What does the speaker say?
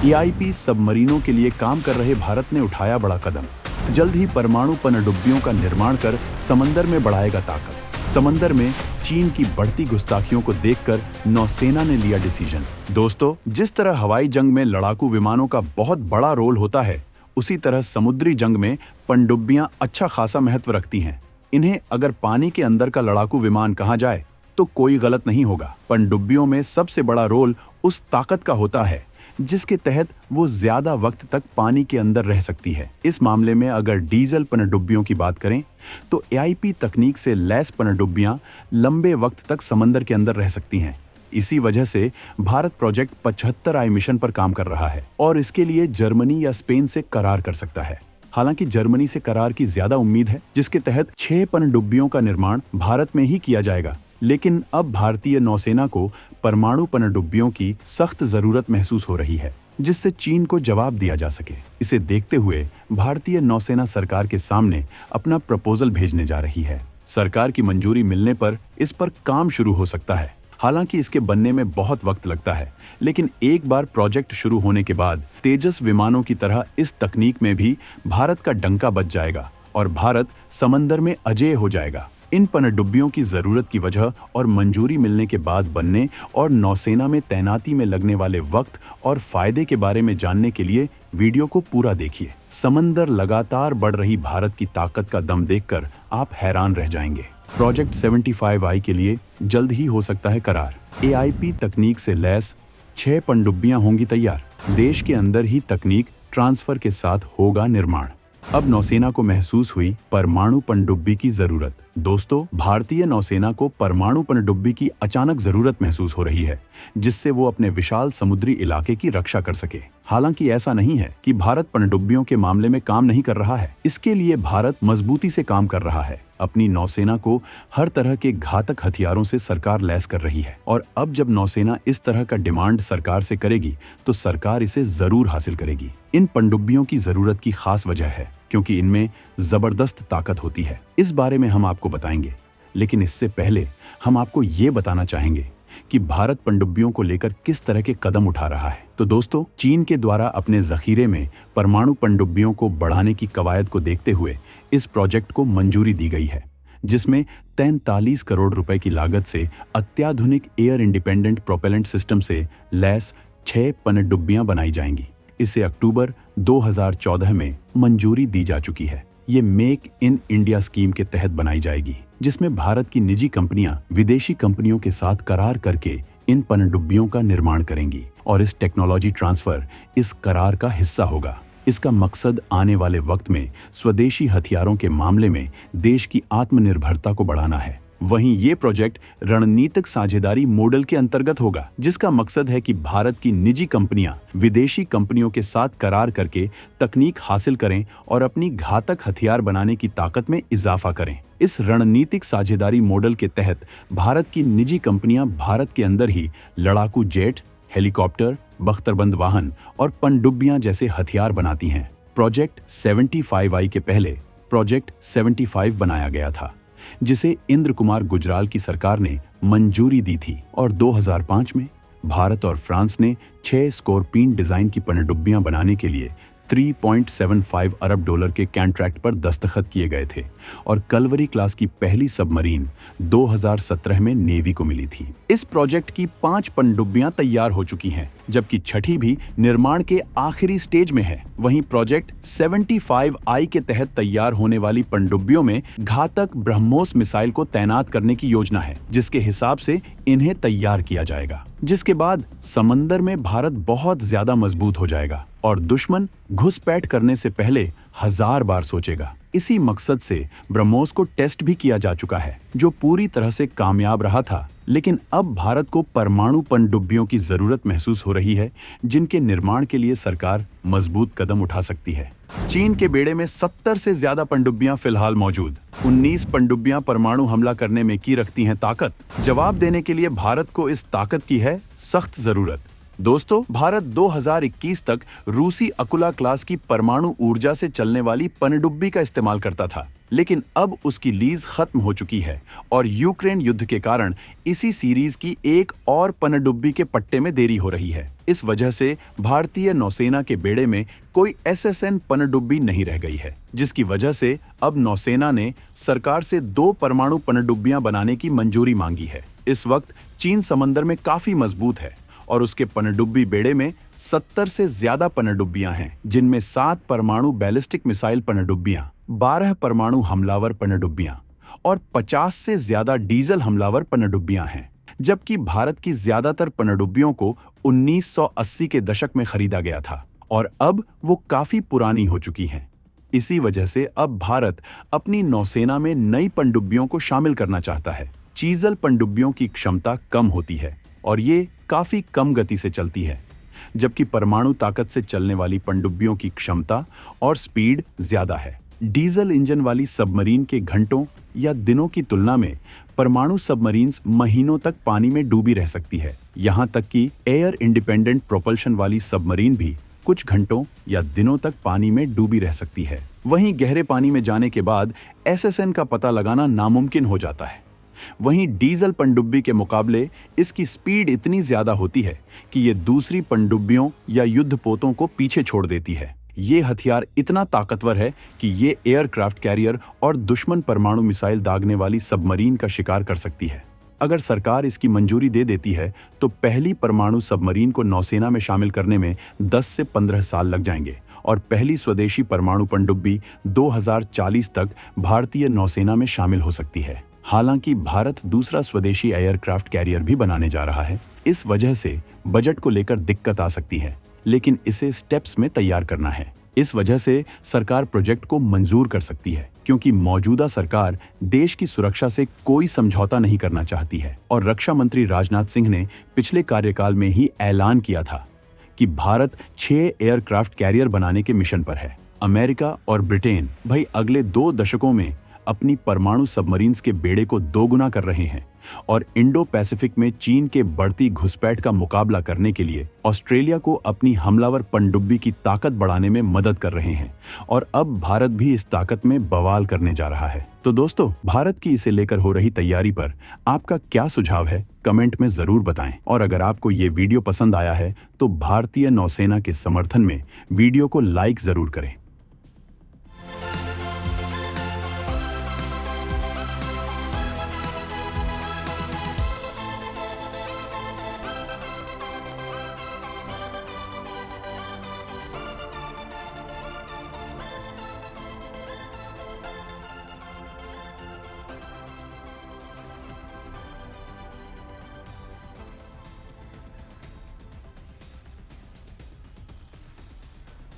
AIP सबमरीनों के लिए काम कर रहे भारत ने उठाया बड़ा कदम। जल्द ही परमाणु पनडुब्बियों का निर्माण कर समंदर में बढ़ाएगा ताकत। समंदर में चीन की बढ़ती गुस्ताखियों को देखकर नौसेना ने लिया डिसीजन। दोस्तों, जिस तरह हवाई जंग में लड़ाकू विमानों का बहुत बड़ा रोल होता है, उसी तरह समुद्री जंग में पनडुब्बियां अच्छा खासा महत्व रखती हैं। इन्हें अगर पानी के अंदर का लड़ाकू विमान कहा जाए तो कोई गलत नहीं होगा। पनडुब्बियों में सबसे बड़ा रोल उस ताकत का होता है जिसके तहत वो ज्यादा वक्त तक पानी के अंदर रह सकती है। इस मामले में अगर डीजल पनडुब्बियों की बात करें तो एआईपी तकनीक से लैस पनडुब्बियां लंबे वक्त तक समंदर के अंदर रह सकती हैं। इसी वजह से भारत प्रोजेक्ट 75I मिशन पर काम कर रहा है और इसके लिए जर्मनी या स्पेन से करार कर सकता है। हालांकि जर्मनी से करार की ज्यादा उम्मीद है, जिसके तहत 6 पनडुब्बियों का निर्माण भारत में ही किया जाएगा। लेकिन अब भारतीय नौसेना को परमाणु पनडुब्बियों की सख्त जरूरत महसूस हो रही है, जिससे चीन को जवाब दिया जा सके। इसे देखते हुए भारतीय नौसेना सरकार के सामने अपना प्रपोजल भेजने जा रही है। सरकार की मंजूरी मिलने पर इस पर काम शुरू हो सकता है। हालांकि इसके बनने में बहुत वक्त लगता है, लेकिन एक बार प्रोजेक्ट शुरू होने के बाद तेजस विमानों की तरह इस तकनीक में भी भारत का डंका बज जाएगा और भारत समंदर में अजेय हो जाएगा। इन पनडुब्बियों की जरूरत की वजह और मंजूरी मिलने के बाद बनने और नौसेना में तैनाती में लगने वाले वक्त और फायदे के बारे में जानने के लिए वीडियो को पूरा देखिए। समंदर लगातार बढ़ रही भारत की ताकत का दम देखकर आप हैरान रह जाएंगे। प्रोजेक्ट 75I के लिए जल्द ही हो सकता है करार। एआईपी तकनीक से लैस 6 पनडुब्बियां होंगी तैयार। देश के अंदर ही तकनीक ट्रांसफर के साथ होगा निर्माण। अब नौसेना को महसूस हुई परमाणु पनडुब्बी की जरूरत। दोस्तों, भारतीय नौसेना को परमाणु पनडुब्बी की अचानक जरूरत महसूस हो रही है, जिससे वो अपने विशाल समुद्री इलाके की रक्षा कर सके। हालांकि ऐसा नहीं है कि भारत पनडुब्बियों के मामले में काम नहीं कर रहा है। इसके लिए भारत मजबूती से काम कर रहा है। अपनी नौसेना को हर तरह के घातक हथियारों से सरकार लैस कर रही है और अब जब नौसेना इस तरह का डिमांड सरकार से करेगी तो सरकार इसे जरूर हासिल करेगी। इन पनडुब्बियों की जरूरत की खास वजह है क्योंकि इनमें जबरदस्त ताकत होती है। इस बारे में हम आपको बताएंगे, लेकिन इससे पहले हम आपको ये बताना चाहेंगे कि भारत पनडुब्बियों को लेकर किस तरह के कदम उठा रहा है। तो दोस्तों, चीन के द्वारा अपने जखीरे में परमाणु पनडुब्बियों को बढ़ाने की कवायद को देखते हुए इस प्रोजेक्ट को मंजूरी दी गई है, जिसमें 43 करोड़ रुपए की लागत से अत्याधुनिक एयर इंडिपेंडेंट प्रोपेलेंट सिस्टम से लैस 6 पनडुब्बियां बनाई जाएंगी। इसे अक्टूबर 2014 में मंजूरी दी जा चुकी है। ये मेक इन इंडिया स्कीम के तहत बनाई जाएगी, जिसमें भारत की निजी कंपनियां विदेशी कंपनियों के साथ करार करके इन पनडुब्बियों का निर्माण करेंगी और इस टेक्नोलॉजी ट्रांसफर इस करार का हिस्सा होगा। इसका मकसद आने वाले वक्त में स्वदेशी हथियारों के मामले में देश की आत्मनिर्भरता को बढ़ाना है। वहीं ये प्रोजेक्ट रणनीतिक साझेदारी मॉडल के अंतर्गत होगा, जिसका मकसद है कि भारत की निजी कंपनियां विदेशी कंपनियों के साथ करार करके तकनीक हासिल करें और अपनी घातक हथियार बनाने की ताकत में इजाफा करें। इस रणनीतिक साझेदारी मॉडल के तहत भारत की निजी कंपनियां भारत के अंदर ही लड़ाकू जेट, हेलीकॉप्टर, बख्तरबंद वाहन और पनडुब्बियां जैसे हथियार बनाती हैं। प्रोजेक्ट 75I के पहले प्रोजेक्ट 75 बनाया गया था, जिसे इंद्र कुमार गुजराल की सरकार ने मंजूरी दी थी और 2005 में भारत और फ्रांस ने 6 स्कॉर्पियन डिजाइन की पनडुब्बियां बनाने के लिए $3.75 अरब के कॉन्ट्रैक्ट पर दस्तखत किए गए थे और कलवरी क्लास की पहली सबमरीन 2017 में नेवी को मिली थी। इस प्रोजेक्ट की 5 पनडुब्बियां तैयार हो चुकी हैं, जबकि छठी भी निर्माण के आखिरी स्टेज में है। वहीं प्रोजेक्ट 75I के तहत तैयार होने वाली पनडुब्बियों में घातक ब्रह्मोस मिसाइल को तैनात करने की योजना है, जिसके हिसाब से इन्हें तैयार किया जाएगा, जिसके बाद समंदर में भारत बहुत ज्यादा मजबूत हो जाएगा और दुश्मन घुसपैठ करने से पहले 1000 बार सोचेगा। इसी मकसद से ब्रह्मोस को टेस्ट भी किया जा चुका है, जो पूरी तरह से कामयाब रहा था। लेकिन अब भारत को परमाणु पनडुब्बियों की जरूरत महसूस हो रही है, जिनके निर्माण के लिए सरकार मजबूत कदम उठा सकती है। चीन के बेड़े में 70 से ज्यादा पनडुब्बियां फिलहाल मौजूद। 19 पनडुब्बियां परमाणु हमला करने में की रखती हैं ताकत। जवाब देने के लिए भारत को इस ताकत की है सख्त जरूरत। दोस्तों, भारत 2021 तक रूसी अकुला क्लास की परमाणु ऊर्जा से चलने वाली पनडुब्बी का इस्तेमाल करता था, लेकिन अब उसकी लीज खत्म हो चुकी है और यूक्रेन युद्ध के कारण इसी सीरीज की एक और पनडुब्बी के पट्टे में देरी हो रही है। इस वजह से भारतीय नौसेना के बेड़े में कोई SSN पनडुब्बी नहीं रह गई है, जिसकी वजह से अब नौसेना ने सरकार से 2 परमाणु पनडुब्बियां बनाने की मंजूरी मांगी है। इस वक्त चीन समंदर में काफी मजबूत है और उसके पनडुब्बी बेड़े में 70 से ज्यादा पनडुब्बियां हैं, जिनमें 7 परमाणु बैलिस्टिक मिसाइल पनडुब्बियां, 12 परमाणु हमलावर पनडुब्बियां और 50 से ज्यादा डीजल हमलावर पनडुब्बियां हैं। जबकि भारत की ज्यादातर पनडुब्बियों को 1980 के दशक में खरीदा गया था और अब वो काफी पुरानी हो चुकी हैं। इसी वजह से अब भारत अपनी नौसेना में नई पनडुब्बियों को शामिल करना चाहता है। डीजल पनडुब्बियों की क्षमता कम होती है और ये काफी कम गति से चलती है, जबकि परमाणु ताकत से चलने वाली पनडुब्बियों की क्षमता और स्पीड ज्यादा है। डीजल इंजन वाली सबमरीन के घंटों या दिनों की तुलना में परमाणु सबमरीन्स महीनों तक पानी में डूबी रह सकती है। यहाँ तक कि एयर इंडिपेंडेंट प्रोपल्शन वाली सबमरीन भी कुछ घंटों या दिनों तक पानी में डूबी रह सकती है। वहीं गहरे पानी में जाने के बाद SSN का पता लगाना नामुमकिन हो जाता है। वहीं डीजल पनडुब्बी के मुकाबले इसकी स्पीड इतनी ज्यादा होती है कि ये दूसरी पनडुब्बियों या युद्धपोतों को पीछे छोड़ देती है। ये हथियार इतना ताकतवर है कि ये एयरक्राफ्ट कैरियर और दुश्मन परमाणु मिसाइल दागने वाली सबमरीन का शिकार कर सकती है। अगर सरकार इसकी मंजूरी दे देती है तो पहली परमाणु सबमरीन को नौसेना में शामिल करने में 10 से 15 साल लग जाएंगे और पहली स्वदेशी परमाणु पनडुब्बी 2040 तक भारतीय नौसेना में शामिल हो सकती है। हालांकि भारत दूसरा स्वदेशी एयरक्राफ्ट कैरियर भी बनाने जा रहा है। इस वजह से बजट को लेकर दिक्कत आ सकती है, लेकिन इसे स्टेप्स में तैयार करना है। इस वजह से सरकार प्रोजेक्ट को मंजूर कर सकती है, क्योंकि मौजूदा सरकार देश की सुरक्षा से कोई समझौता नहीं करना चाहती है और रक्षा मंत्री राजनाथ सिंह ने पिछले कार्यकाल में ही ऐलान किया था कि भारत 6 एयरक्राफ्ट कैरियर बनाने के मिशन पर है। अमेरिका और ब्रिटेन भाई अगले 2 दशकों में अपनी परमाणु सबमरीन्स के बेड़े को दोगुना कर रहे हैं और इंडो पैसिफिक में चीन के बढ़ती घुसपैठ का मुकाबला करने के लिए ऑस्ट्रेलिया को अपनी हमलावर पनडुब्बी की ताकत बढ़ाने में मदद कर रहे हैं और अब भारत भी इस ताकत में बवाल करने जा रहा है। तो दोस्तों, भारत की इसे लेकर हो रही तैयारी पर आपका क्या सुझाव है, कमेंट में जरूर बताएं। और अगर आपको ये वीडियो पसंद आया है तो भारतीय नौसेना के समर्थन में वीडियो को लाइक जरूर करें।